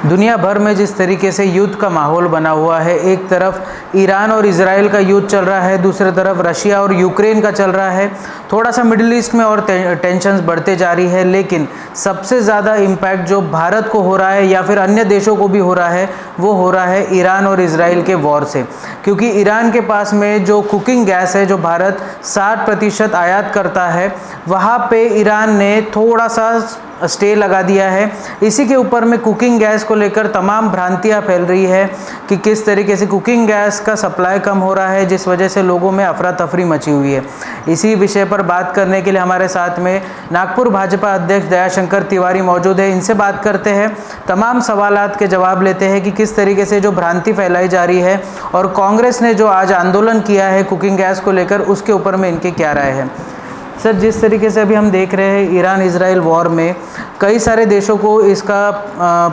दुनिया भर में जिस तरीके से युद्ध का माहौल बना हुआ है, एक तरफ ईरान और इजराइल का युद्ध चल रहा है, दूसरी तरफ रशिया और यूक्रेन का चल रहा है। थोड़ा सा मिडिल ईस्ट में और टेंशन्स बढ़ते जा रही है, लेकिन सबसे ज़्यादा इम्पैक्ट जो भारत को हो रहा है या फिर अन्य देशों को भी हो रहा है, वो हो रहा है ईरान और इजराइल के वॉर से। क्योंकि ईरान के पास में जो कुकिंग गैस है, जो भारत 60% आयात करता है, वहाँ पे ईरान ने थोड़ा सा स्टे लगा दिया है। इसी के ऊपर में कुकिंग गैस को लेकर तमाम भ्रांतियां फैल रही है कि किस तरीके से कुकिंग गैस का सप्लाई कम हो रहा है, जिस वजह से लोगों में अफरा तफरी मची हुई है। इसी विषय पर बात करने के लिए हमारे साथ में नागपुर भाजपा अध्यक्ष दयाशंकर तिवारी मौजूद है। इनसे बात करते हैं, तमाम सवालात के जवाब लेते हैं कि किस तरीके से जो भ्रांति फैलाई जा रही है और कांग्रेस ने जो आज आंदोलन किया है कुकिंग गैस को लेकर, उसके ऊपर में इनकी क्या राय है। सर, जिस तरीके से अभी हम देख रहे हैं ईरान इजराइल वॉर में कई सारे देशों को इसका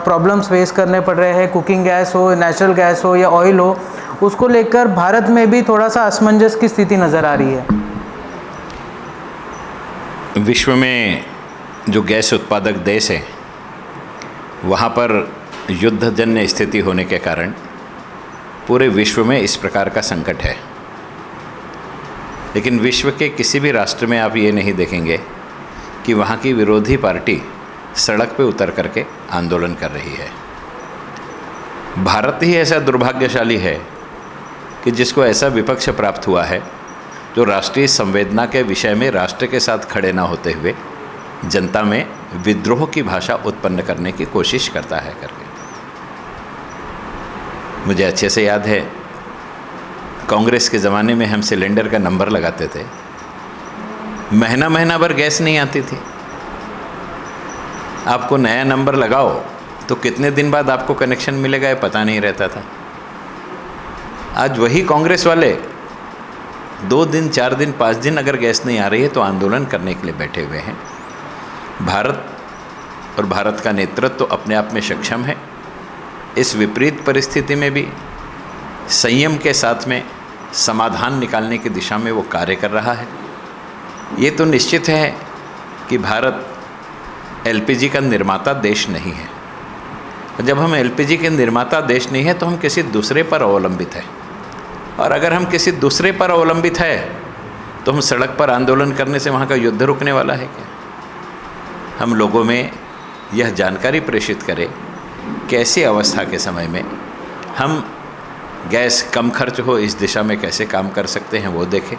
प्रॉब्लम्स फेस करने पड़ रहे हैं, कुकिंग गैस हो, नेचुरल गैस हो या ऑयल हो, उसको लेकर भारत में भी थोड़ा सा असमंजस की स्थिति नज़र आ रही है। विश्व में जो गैस उत्पादक देश है, वहाँ पर युद्धजन्य स्थिति होने के कारण पूरे विश्व में इस प्रकार का संकट है। लेकिन विश्व के किसी भी राष्ट्र में आप ये नहीं देखेंगे कि वहाँ की विरोधी पार्टी सड़क पे उतर करके आंदोलन कर रही है। भारत ही ऐसा दुर्भाग्यशाली है कि जिसको ऐसा विपक्ष प्राप्त हुआ है जो राष्ट्रीय संवेदना के विषय में राष्ट्र के साथ खड़े ना होते हुए जनता में विद्रोह की भाषा उत्पन्न करने की कोशिश करता है करके। मुझे अच्छे से याद है, कांग्रेस के ज़माने में हम सिलेंडर का नंबर लगाते थे, महीना भर गैस नहीं आती थी। आपको नया नंबर लगाओ तो कितने दिन बाद आपको कनेक्शन मिलेगा ये पता नहीं रहता था। आज वही कांग्रेस वाले 2 दिन 4 दिन 5 दिन अगर गैस नहीं आ रही है तो आंदोलन करने के लिए बैठे हुए हैं। भारत और भारत का नेतृत्व तो अपने आप में सक्षम है। इस विपरीत परिस्थिति में भी संयम के साथ में समाधान निकालने की दिशा में वो कार्य कर रहा है। ये तो निश्चित है कि भारत एलपीजी का निर्माता देश नहीं है। जब हम एलपीजी के निर्माता देश नहीं है तो हम किसी दूसरे पर अवलंबित है, और अगर हम किसी दूसरे पर अवलंबित है तो हम सड़क पर आंदोलन करने से वहाँ का युद्ध रुकने वाला है क्या? हम लोगों में यह जानकारी प्रेषित करें कि ऐसी अवस्था के समय में हम गैस कम खर्च हो इस दिशा में कैसे काम कर सकते हैं वो देखें।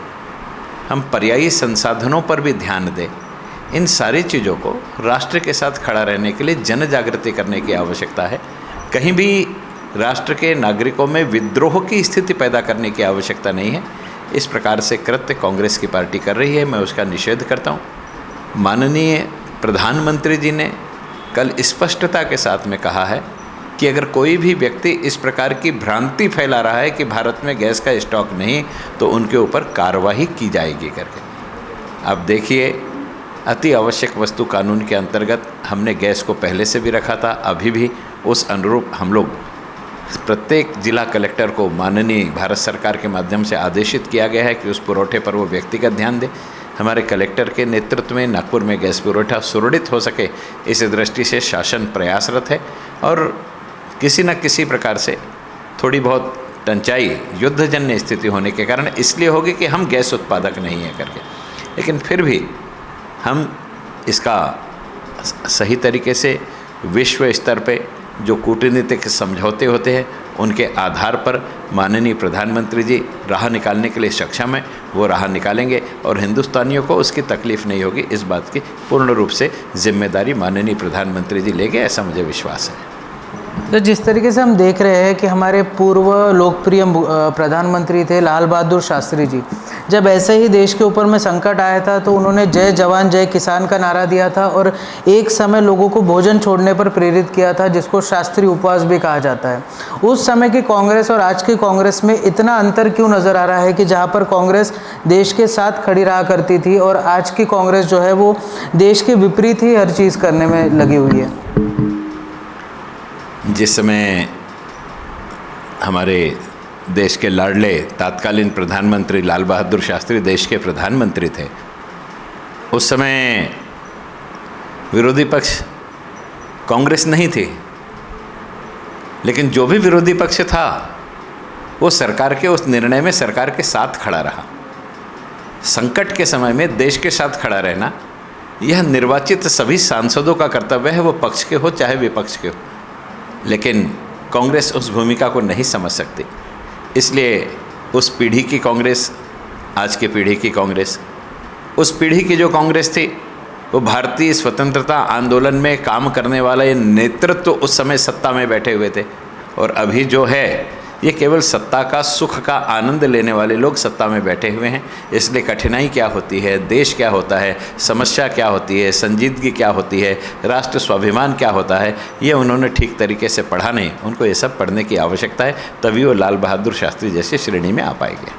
हम पर्यायी संसाधनों पर भी ध्यान दें। इन सारी चीज़ों को राष्ट्र के साथ खड़ा रहने के लिए जन जागृति करने की आवश्यकता है। कहीं भी राष्ट्र के नागरिकों में विद्रोह की स्थिति पैदा करने की आवश्यकता नहीं है। इस प्रकार से कृत्य कांग्रेस की पार्टी कर रही है, मैं उसका निषेध करता हूँ। माननीय प्रधानमंत्री जी ने कल स्पष्टता के साथ में कहा है कि अगर कोई भी व्यक्ति इस प्रकार की भ्रांति फैला रहा है कि भारत में गैस का स्टॉक नहीं, तो उनके ऊपर कार्रवाई की जाएगी करके। अब देखिए, अति आवश्यक वस्तु कानून के अंतर्गत हमने गैस को पहले से भी रखा था, अभी भी उस अनुरूप हम लोग प्रत्येक जिला कलेक्टर को माननीय भारत सरकार के माध्यम से आदेशित किया गया है कि उस पुरवठे पर वो व्यक्तिगत ध्यान दे। हमारे कलेक्टर के नेतृत्व में नागपुर में गैस पुरवठा सुदृढ़ हो सके, इस दृष्टि से शासन प्रयासरत है। और किसी न किसी प्रकार से थोड़ी बहुत टंचाई युद्धजन्य स्थिति होने के कारण इसलिए होगी कि हम गैस उत्पादक नहीं है करके, लेकिन फिर भी हम इसका सही तरीके से विश्व स्तर पे जो कूटनीतिक समझौते होते हैं उनके आधार पर माननीय प्रधानमंत्री जी राह निकालने के लिए सक्षम है, वो राह निकालेंगे और हिंदुस्तानियों को उसकी तकलीफ़ नहीं होगी। इस बात की पूर्ण रूप से जिम्मेदारी माननीय प्रधानमंत्री जी लेंगे, ऐसा मुझे विश्वास है। तो जिस तरीके से हम देख रहे हैं कि हमारे पूर्व लोकप्रिय प्रधानमंत्री थे लाल बहादुर शास्त्री जी, जब ऐसे ही देश के ऊपर में संकट आया था तो उन्होंने जय जवान जय किसान का नारा दिया था और एक समय लोगों को भोजन छोड़ने पर प्रेरित किया था, जिसको शास्त्री उपवास भी कहा जाता है। उस समय की कांग्रेस और आज की कांग्रेस में इतना अंतर क्यों नज़र आ रहा है कि जहाँ पर कांग्रेस देश के साथ खड़ी रहा करती थी और आज की कांग्रेस जो है वो देश के विपरीत ही हर चीज़ करने में लगी हुई है। जिस समय हमारे देश के लाडले तत्कालीन प्रधानमंत्री लाल बहादुर शास्त्री देश के प्रधानमंत्री थे, उस समय विरोधी पक्ष कांग्रेस नहीं थी, लेकिन जो भी विरोधी पक्ष था वो सरकार के उस निर्णय में सरकार के साथ खड़ा रहा। संकट के समय में देश के साथ खड़ा रहना यह निर्वाचित सभी सांसदों का कर्तव्य है, वो पक्ष के हो चाहे विपक्ष के हो। लेकिन कांग्रेस उस भूमिका को नहीं समझ सकती, इसलिए उस पीढ़ी की कांग्रेस, आज की पीढ़ी की कांग्रेस, उस पीढ़ी की जो कांग्रेस थी वो भारतीय स्वतंत्रता आंदोलन में काम करने वाला ये नेतृत्व उस समय सत्ता में बैठे हुए थे, और अभी जो है ये केवल सत्ता का सुख का आनंद लेने वाले लोग सत्ता में बैठे हुए हैं। इसलिए कठिनाई क्या होती है, देश क्या होता है, समस्या क्या होती है, संजीदगी क्या होती है, राष्ट्र स्वाभिमान क्या होता है, ये उन्होंने ठीक तरीके से पढ़ा नहीं। उनको ये सब पढ़ने की आवश्यकता है, तभी वो लाल बहादुर शास्त्री जैसी श्रेणी में आ पाएंगे।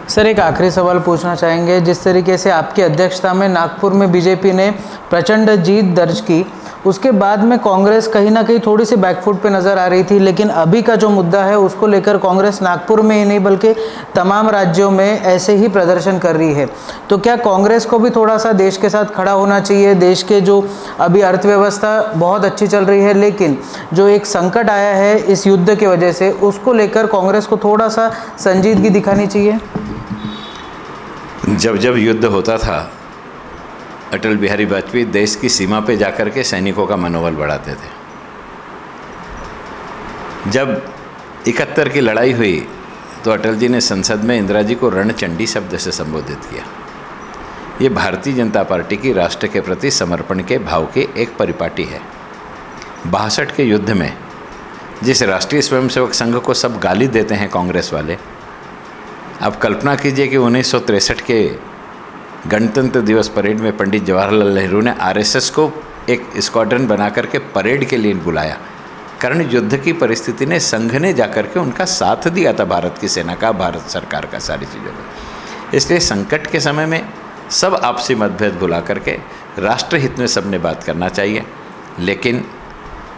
सर, एक आखिरी सवाल पूछना चाहेंगे। जिस तरीके से आपकी अध्यक्षता में नागपुर में बीजेपी ने प्रचंड जीत दर्ज की, उसके बाद में कांग्रेस कहीं ना कहीं थोड़ी सी बैकफुट पे नज़र आ रही थी, लेकिन अभी का जो मुद्दा है उसको लेकर कांग्रेस नागपुर में ही नहीं बल्कि तमाम राज्यों में ऐसे ही प्रदर्शन कर रही है। तो क्या कांग्रेस को भी थोड़ा सा देश के साथ खड़ा होना चाहिए? देश के जो अभी अर्थव्यवस्था बहुत अच्छी चल रही है, लेकिन जो एक संकट आया है इस युद्ध की वजह से, उसको लेकर कांग्रेस को थोड़ा सा संजीदगी दिखानी चाहिए। जब जब युद्ध होता था, अटल बिहारी वाजपेयी देश की सीमा पे जाकर के सैनिकों का मनोबल बढ़ाते थे। जब 71 की लड़ाई हुई तो अटल जी ने संसद में इंदिरा जी को रणचंडी शब्द से संबोधित किया। ये भारतीय जनता पार्टी की राष्ट्र के प्रति समर्पण के भाव की एक परिपाटी है। 62 के युद्ध में जिस राष्ट्रीय स्वयंसेवक संघ को सब गाली देते हैं कांग्रेस वाले, आप कल्पना कीजिए कि 1963 के गणतंत्र दिवस परेड में पंडित जवाहरलाल नेहरू ने आरएसएस को एक स्क्वाड्रन बना करके परेड के लिए बुलाया, कारण युद्ध की परिस्थिति ने संघ ने जाकर के उनका साथ दिया था, भारत की सेना का, भारत सरकार का, सारी चीज़ों में। इसलिए संकट के समय में सब आपसी मतभेद भुला करके राष्ट्रहित में सबने बात करना चाहिए। लेकिन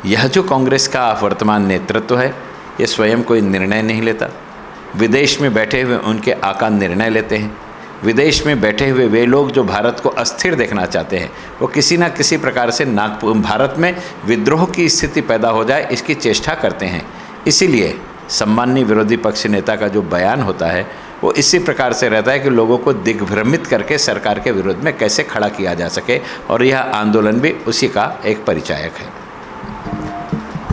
यह जो कांग्रेस का वर्तमान नेतृत्व है, ये स्वयं कोई निर्णय नहीं लेता। विदेश में बैठे हुए उनके आका निर्णय लेते हैं। विदेश में बैठे हुए वे लोग जो भारत को अस्थिर देखना चाहते हैं, वो किसी न किसी प्रकार से भारत में विद्रोह की स्थिति पैदा हो जाए, इसकी चेष्टा करते हैं। इसीलिए सम्माननीय विरोधी पक्ष नेता का जो बयान होता है वो इसी प्रकार से रहता है कि लोगों को दिग्भ्रमित करके सरकार के विरोध में कैसे खड़ा किया जा सके, और यह आंदोलन भी उसी का एक परिचायक है।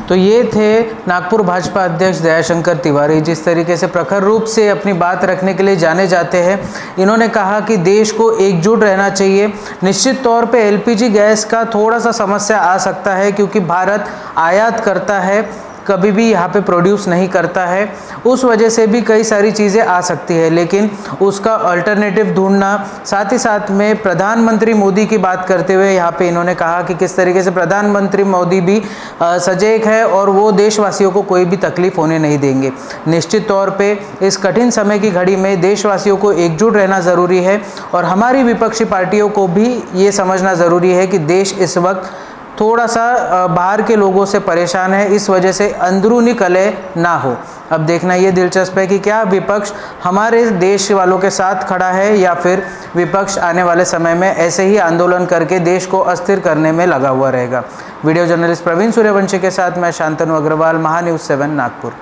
तो ये थे नागपुर भाजपा अध्यक्ष दयाशंकर तिवारी, जिस तरीके से प्रखर रूप से अपनी बात रखने के लिए जाने जाते हैं। इन्होंने कहा कि देश को एकजुट रहना चाहिए। निश्चित तौर पे एलपीजी गैस का थोड़ा सा समस्या आ सकता है, क्योंकि भारत आयात करता है, कभी भी यहाँ पे प्रोड्यूस नहीं करता है, उस वजह से भी कई सारी चीज़ें आ सकती है, लेकिन उसका अल्टरनेटिव ढूंढना। साथ ही साथ में प्रधानमंत्री मोदी की बात करते हुए यहाँ पे इन्होंने कहा कि किस तरीके से प्रधानमंत्री मोदी भी सजग है और वो देशवासियों को कोई भी तकलीफ होने नहीं देंगे। निश्चित तौर पे इस कठिन समय की घड़ी में देशवासियों को एकजुट रहना ज़रूरी है, और हमारी विपक्षी पार्टियों को भी ये समझना ज़रूरी है कि देश इस वक्त थोड़ा सा बाहर के लोगों से परेशान है, इस वजह से अंदरूनी कलह ना हो। अब देखना ये दिलचस्प है कि क्या विपक्ष हमारे देश वालों के साथ खड़ा है, या फिर विपक्ष आने वाले समय में ऐसे ही आंदोलन करके देश को अस्थिर करने में लगा हुआ रहेगा। वीडियो जर्नलिस्ट प्रवीण सूर्यवंशी के साथ मैं शांतनु अग्रवाल, महान्यूज़ 7 नागपुर।